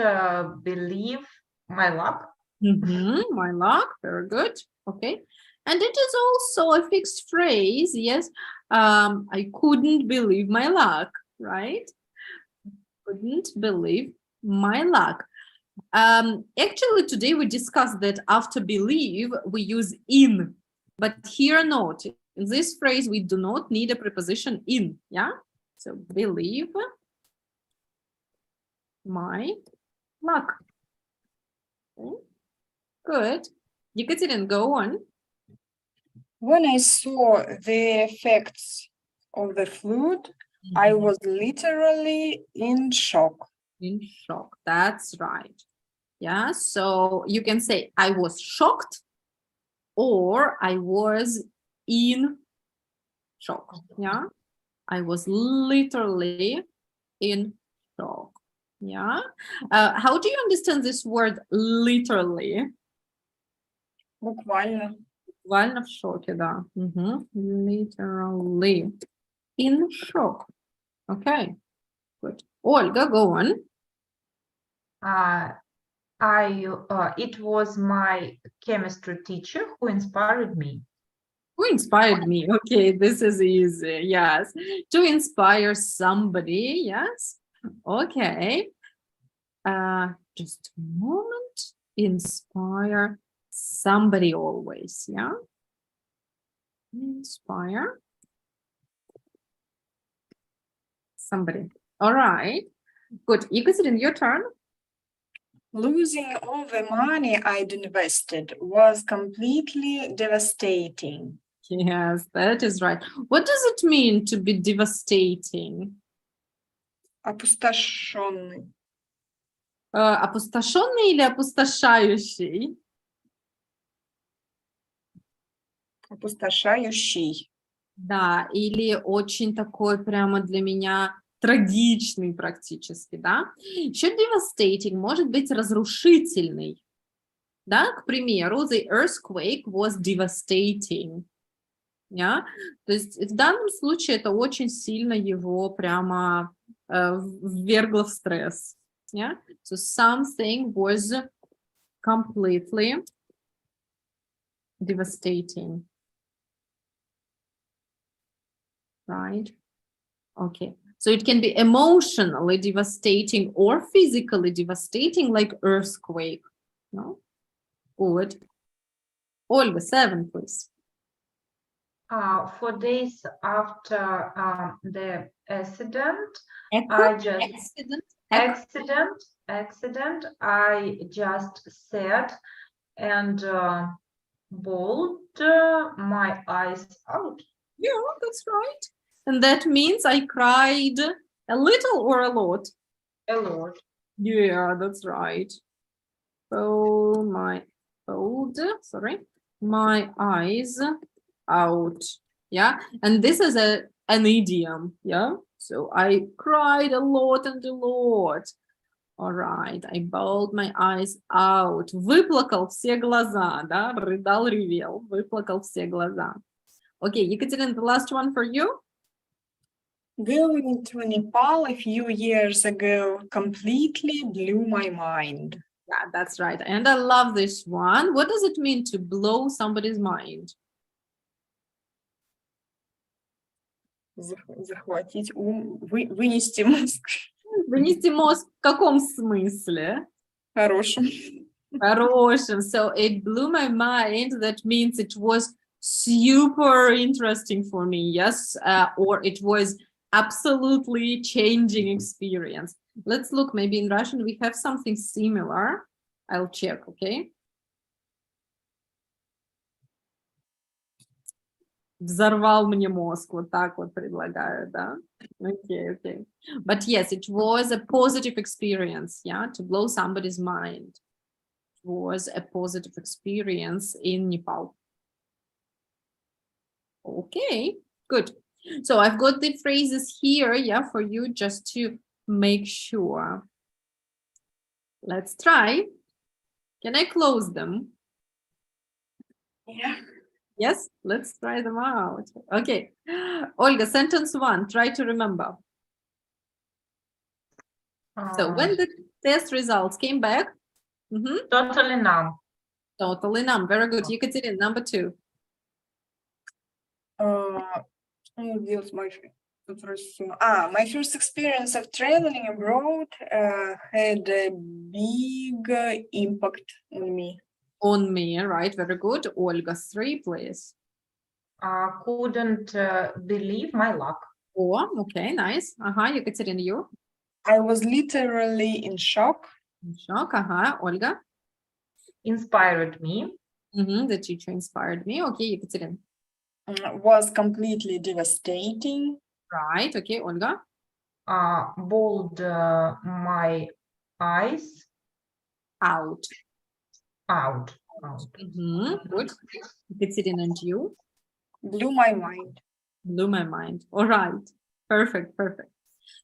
believe my luck. My luck, very good. Okay. And it is also a fixed phrase, yes. I couldn't believe my luck, right? Couldn't believe my luck. Actually, today we discussed that after believe, we use in, but here not. In this phrase, we do not need a preposition in, yeah? So believe my luck. Okay. Good. Ekaterina, go on. When I saw the effects of the flood, I was literally in shock. In shock. That's right. Yeah. So you can say I was shocked or I was in shock. Yeah. I was literally in shock. Yeah. How do you understand this word literally? Буквально. Буквально в шоке, да. Literally in shock. Okay. Good. Olga, go on. It was my chemistry teacher who inspired me. Who inspired me? Okay, this is easy. Yes. To inspire somebody. Yes. Okay. Just a moment. Inspire somebody always. Yeah. Inspire somebody. All right. Good. Ekaterina, your turn. Losing all the money I'd invested was completely devastating. Yes, that is right. What does it mean to be devastating? Опустошенный. Опустошенный или опустошающий? Опустошающий. Да, или очень такой прямо для меня трагичный практически, да. Еще devastating может быть разрушительный. Да, к примеру, the earthquake was devastating. Yeah? То есть в данном случае это очень сильно его прямо ввергло в стресс. Yeah? So something was completely devastating. Right? Okay. So it can be emotionally devastating or physically devastating, like earthquake. No? Good. Olga, 7, please. 4 days after the accident, I just sat and bawled my eyes out. Yeah, that's right. And that means I cried a little or a lot? A lot. Yeah, that's right. So my eyes out. Yeah, and this is an idiom. Yeah, so I cried a lot and a lot. All right, I bawled my eyes out. Выплакал все глаза, да? Рыдал, ревел. Выплакал все глаза. Okay, Ekaterina, the last one for you. Going to Nepal a few years ago completely blew my mind. Yeah, that's right. And I love this one. What does it mean to blow somebody's mind? Захватить ум, вынести мозг. Вынести мозг в каком смысле? Хорошим. Хорошим. So it blew my mind. That means it was super interesting for me. Yes. Or it was absolutely changing experience. Let's look, maybe in Russian we have something similar. I'll check, okay? Взорвал мне мозг, вот так вот предлагаю, да? Okay. But yes, it was a positive experience, yeah, to blow somebody's mind. It was a positive experience in Nepal. Okay, good. So I've got the phrases here, yeah, for you just to make sure. Let's try. Can I close them? Yeah. Yes, let's try them out. Okay. Olga, sentence 1, try to remember. So when the test results came back, Totally numb. totally numb. Very good. Ekaterina, number 2. My first experience of traveling abroad had a big impact on me. On me, right? Very good. Olga, 3, please. Couldn't believe my luck. 4, okay, nice. Ekaterina, you? I was literally in shock. Shock, Olga? Inspired me. The teacher inspired me. Okay, Ekaterina. Was completely devastating. Right, okay, Olga? Bawled my eyes Out. out. Good. Ekaterina, and you? Blew my mind. Blew my mind. All right. Perfect.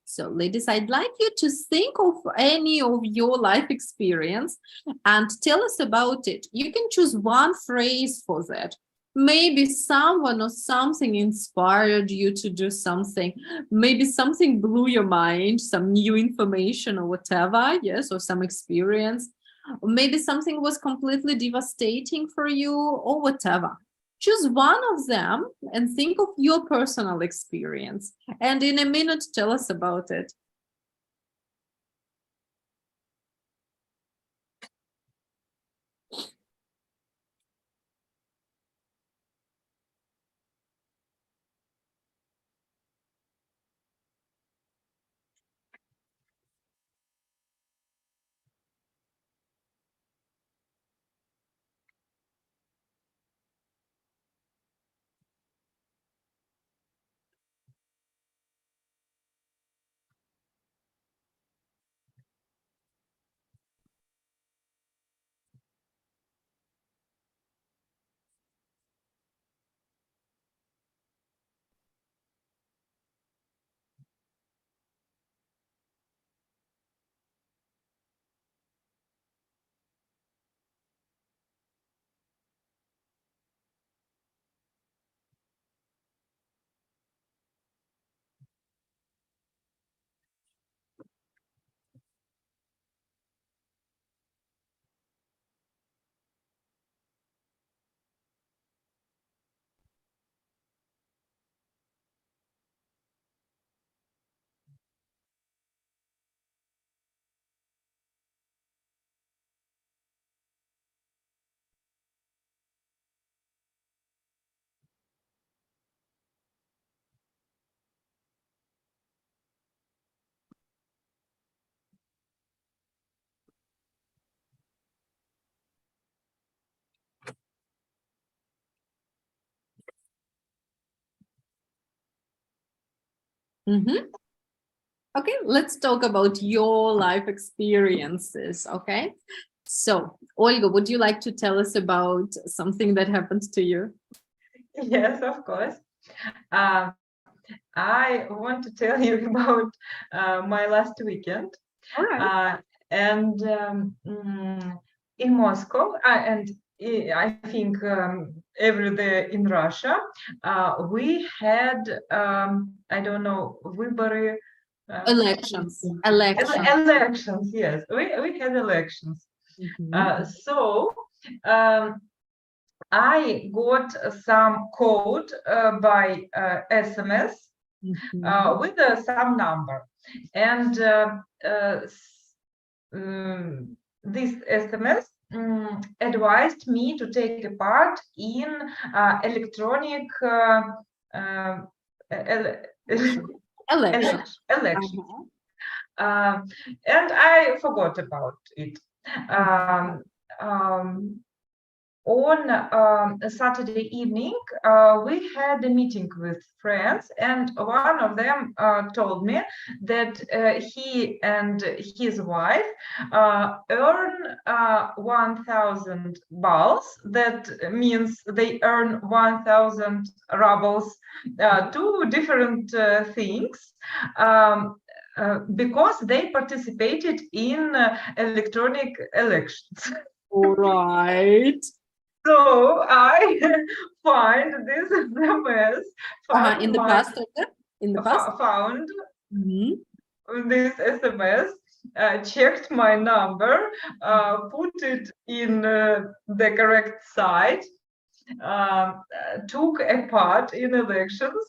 So, ladies, I'd like you to think of any of your life experience and tell us about it. You can choose one phrase for that. Maybe someone or something inspired you to do something. Maybe something blew your mind, some new information or whatever, yes, or some experience. Or maybe something was completely devastating for you or whatever. Choose one of them and think of your personal experience. And in a minute, tell us about it. Okay, let's talk about your life experiences, okay? So, Olga, would you like to tell us about something that happened to you? Yes, of course. I want to tell you about my last weekend. All right. and in Moscow, and I think everywhere in Russia, we had I don't know, выборы, Elections. elections. Yes, we had elections. Mhm. So I got some code by SMS Mhm. with some number, and this SMS advised me to take a part in electronic Election. election. Uh-huh. And I forgot about it. On a Saturday evening, we had a meeting with friends, and one of them told me that he and his wife earn 1,000 balls. That means they earn 1,000 rubles, two different things. Because they participated in electronic elections. All right. So I find this SMS, In the past, in the past. found Mhm. this SMS, checked my number, put it in the correct site, took a part in elections.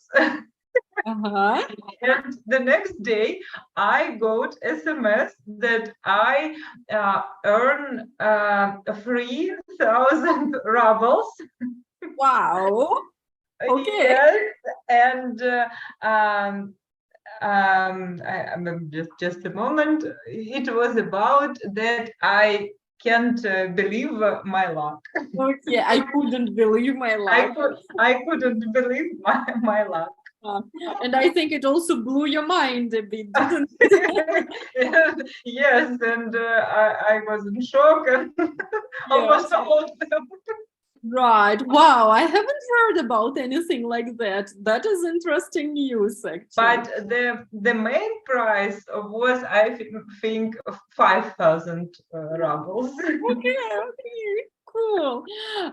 Uh-huh. And the next day, I got SMS that I earn 3,000 rubles. Wow. Okay. Yes, and just a moment. It was about that I can't believe my luck. Okay, I couldn't believe my luck. I couldn't believe my luck. And I think it also blew your mind a bit, didn't it? Yes, and I was in shock and almost all of them. Right. Wow. I haven't heard about anything like that. That is interesting news, actually. But the main prize was, I think, 5,000 rubles. Okay. Cool.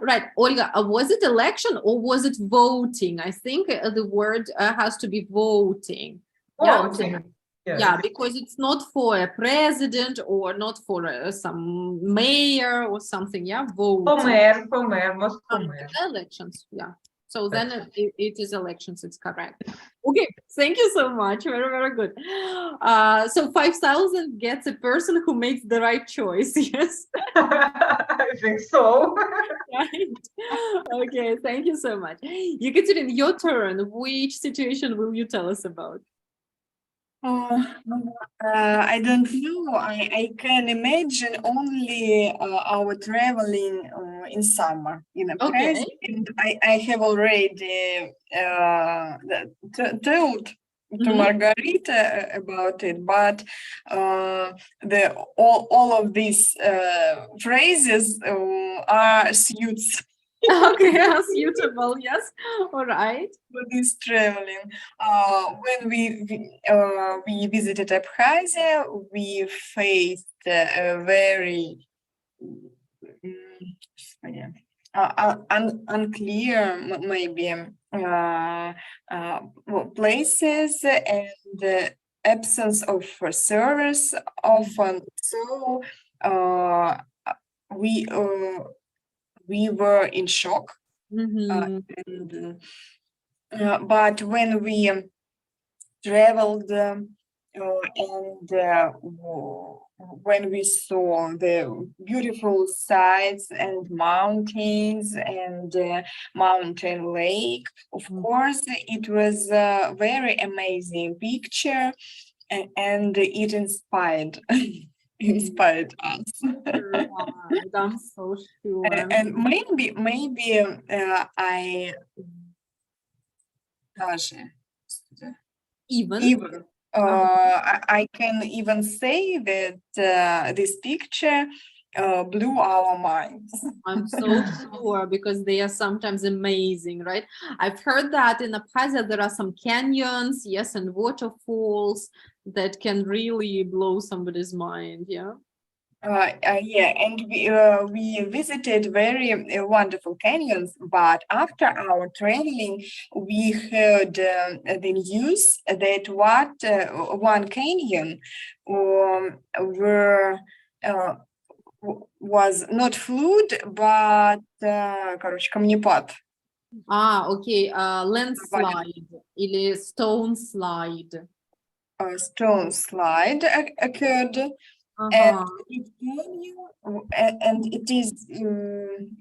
Right. Olga, was it election or was it voting? I think the word has to be voting. Voting. Yeah, because it's not for a president or not for some mayor or something. Yeah, voting. For mayor, Moscow mayor. Elections. Yeah. So then it is elections. It's correct. Okay. Thank you so much. Very, very good. So 5,000 gets a person who makes the right choice. Yes. I think so. Right. Okay. Thank you so much. Ekaterina, your turn. Which situation will you tell us about? I don't know. I can imagine only our traveling in summer in a place, and I have already told to Margarita about it, but all of these phrases are suits. Okay, suitable. Yes. All right. For this traveling, when we visited Abkhazia, we faced a very unclear, maybe places and absence of service often. So we were in shock. But when we traveled and when we saw the beautiful sights and mountains and mountain lake, of course, it was a very amazing picture, and it inspired us. Right, I'm so sure. And maybe I even I can even say that this picture blew our minds. I'm so sure, because they are sometimes amazing, right? I've heard that in Abkhazia there are some canyons, yes, and waterfalls that can really blow somebody's mind. Yeah. Yeah, and we visited very wonderful canyons, but after our traveling, we heard the news that one canyon were was not flood, but короче, камнепад. Okay, landslide или stone slide. A stone slide occurred. Ага. And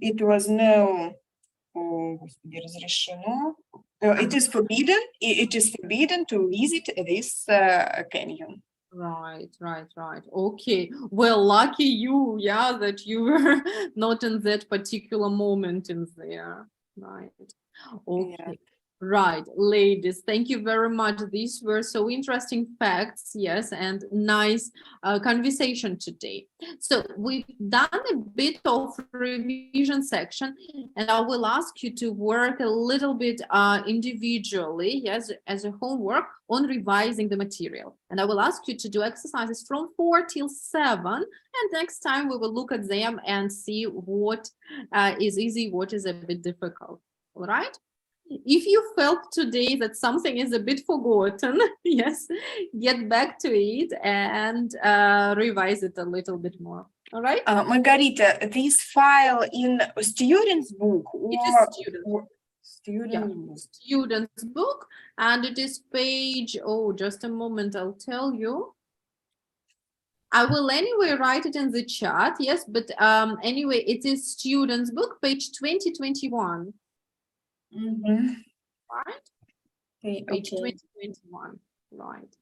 it was no, господи, разрешено. It is forbidden. It is forbidden to visit this canyon. Right. Okay. Well, lucky you, yeah, that you were not in that particular moment in there. Right. Okay. Yeah. Right, ladies, thank you very much. These were so interesting facts, yes, and nice conversation today. So we've done a bit of revision section, and I will ask you to work a little bit individually, yes, as a homework on revising the material. And I will ask you to do exercises from 4 till 7, and next time we will look at them and see what is easy, what is a bit difficult. All right? If you felt today that something is a bit forgotten, yes, get back to it and revise it a little bit more. All right? Margarita, this file in student's book It is student's book, and it is page, just a moment, I'll tell you. I will anyway write it in the chat, yes, but anyway, it is student's book, page 2021. Right? Okay, Page 2021. Right.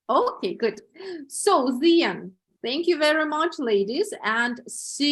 Okay, good. So then, thank you very much, ladies, and see